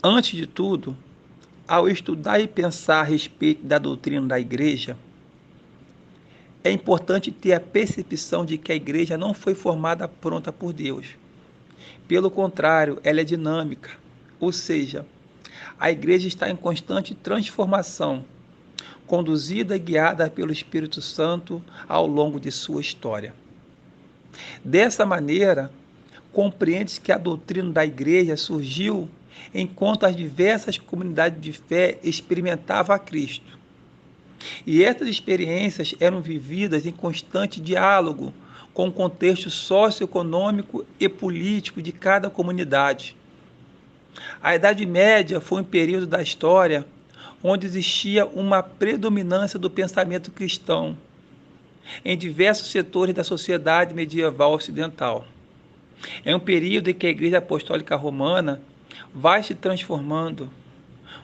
Antes de tudo, ao estudar e pensar a respeito da doutrina da Igreja, é importante ter a percepção de que a Igreja não foi formada pronta por Deus. Pelo contrário, ela é dinâmica, ou seja, a Igreja está em constante transformação, conduzida e guiada pelo Espírito Santo ao longo de sua história. Dessa maneira, compreende-se que a doutrina da Igreja surgiu enquanto as diversas comunidades de fé experimentavam a Cristo. E essas experiências eram vividas em constante diálogo com o contexto socioeconômico e político de cada comunidade. A Idade Média foi um período da história onde existia uma predominância do pensamento cristão em diversos setores da sociedade medieval ocidental. É um período em que a Igreja Apostólica Romana vai se transformando,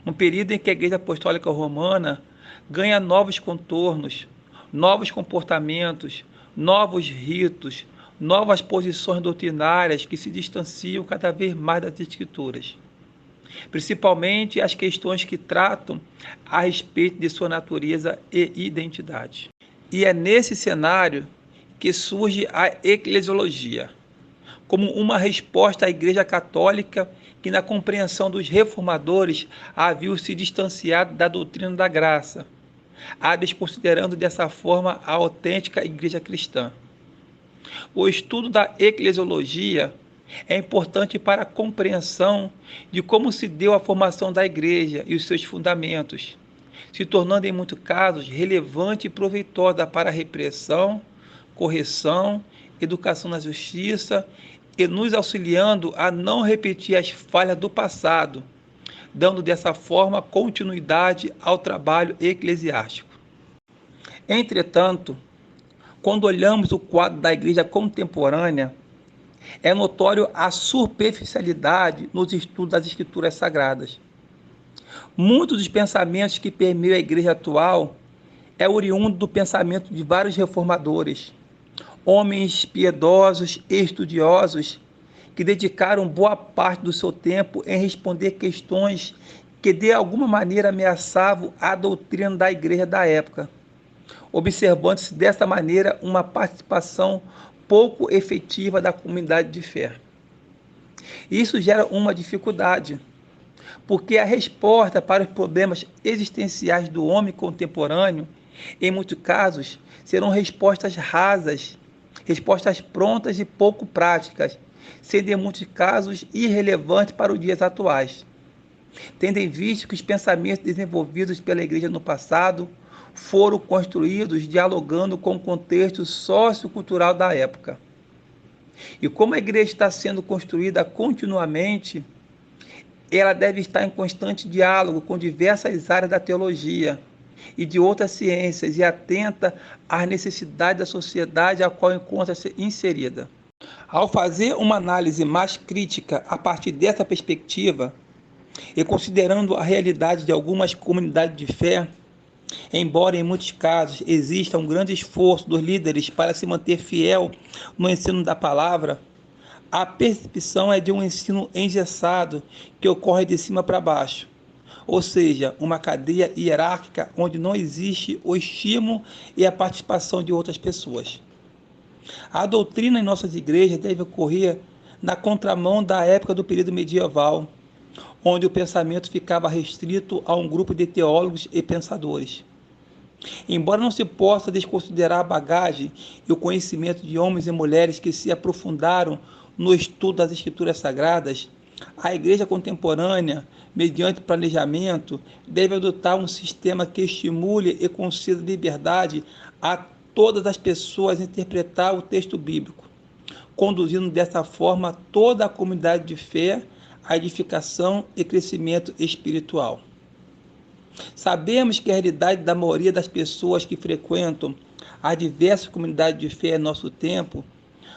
um período em que a Igreja Apostólica Romana ganha novos contornos, novos comportamentos, novos ritos, novas posições doutrinárias que se distanciam cada vez mais das Escrituras, principalmente as questões que tratam a respeito de sua natureza e identidade. E é nesse cenário que surge a eclesiologia, como uma resposta à Igreja Católica que, na compreensão dos reformadores, havia se distanciado da doutrina da graça, a desconsiderando dessa forma a autêntica Igreja cristã. O estudo da eclesiologia é importante para a compreensão de como se deu a formação da Igreja e os seus fundamentos, se tornando, em muitos casos, relevante e proveitosa para a repressão, correção, educação na justiça e nos auxiliando a não repetir as falhas do passado, dando dessa forma continuidade ao trabalho eclesiástico. Entretanto, quando olhamos o quadro da Igreja contemporânea, é notório a superficialidade nos estudos das Escrituras Sagradas. Muitos dos pensamentos que permeiam a Igreja atual é oriundo do pensamento de vários reformadores, homens piedosos e estudiosos que dedicaram boa parte do seu tempo em responder questões que de alguma maneira ameaçavam a doutrina da Igreja da época, observando-se dessa maneira uma participação pouco efetiva da comunidade de fé. Isso gera uma dificuldade, porque a resposta para os problemas existenciais do homem contemporâneo, em muitos casos, serão respostas rasas, respostas prontas e pouco práticas, sendo em muitos casos irrelevantes para os dias atuais, tendo em vista que os pensamentos desenvolvidos pela Igreja no passado foram construídos dialogando com o contexto sociocultural da época. E como a Igreja está sendo construída continuamente, ela deve estar em constante diálogo com diversas áreas da teologia e de outras ciências e atenta às necessidades da sociedade a qual encontra-se inserida. Ao fazer uma análise mais crítica a partir dessa perspectiva, e considerando a realidade de algumas comunidades de fé, embora em muitos casos exista um grande esforço dos líderes para se manter fiel no ensino da palavra, a percepção é de um ensino engessado que ocorre de cima para baixo, ou seja, uma cadeia hierárquica onde não existe o estímulo e a participação de outras pessoas. A doutrina em nossas igrejas deve ocorrer na contramão da época do período medieval, onde o pensamento ficava restrito a um grupo de teólogos e pensadores. Embora não se possa desconsiderar a bagagem e o conhecimento de homens e mulheres que se aprofundaram no estudo das Escrituras Sagradas, a Igreja contemporânea, mediante planejamento, deve adotar um sistema que estimule e conceda liberdade a todas as pessoas a interpretar o texto bíblico, conduzindo dessa forma toda a comunidade de fé à edificação e crescimento espiritual. Sabemos que a realidade da maioria das pessoas que frequentam as diversas comunidades de fé em nosso tempo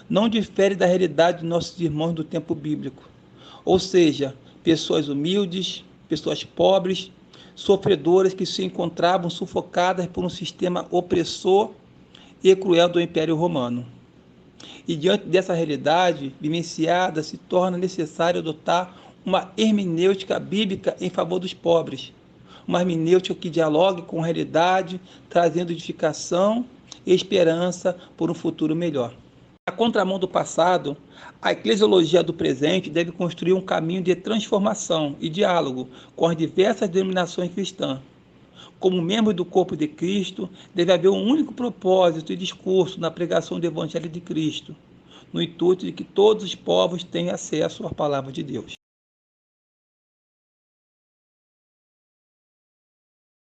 não difere da realidade de nossos irmãos do tempo bíblico, ou seja, pessoas humildes, pessoas pobres, sofredoras que se encontravam sufocadas por um sistema opressor e cruel do Império Romano. E diante dessa realidade vivenciada, se torna necessário adotar uma hermenêutica bíblica em favor dos pobres. Uma hermenêutica que dialogue com a realidade, trazendo edificação e esperança por um futuro melhor. Na contramão do passado, a eclesiologia do presente deve construir um caminho de transformação e diálogo com as diversas denominações cristãs. Como membro do corpo de Cristo, deve haver um único propósito e discurso na pregação do Evangelho de Cristo, no intuito de que todos os povos tenham acesso à palavra de Deus.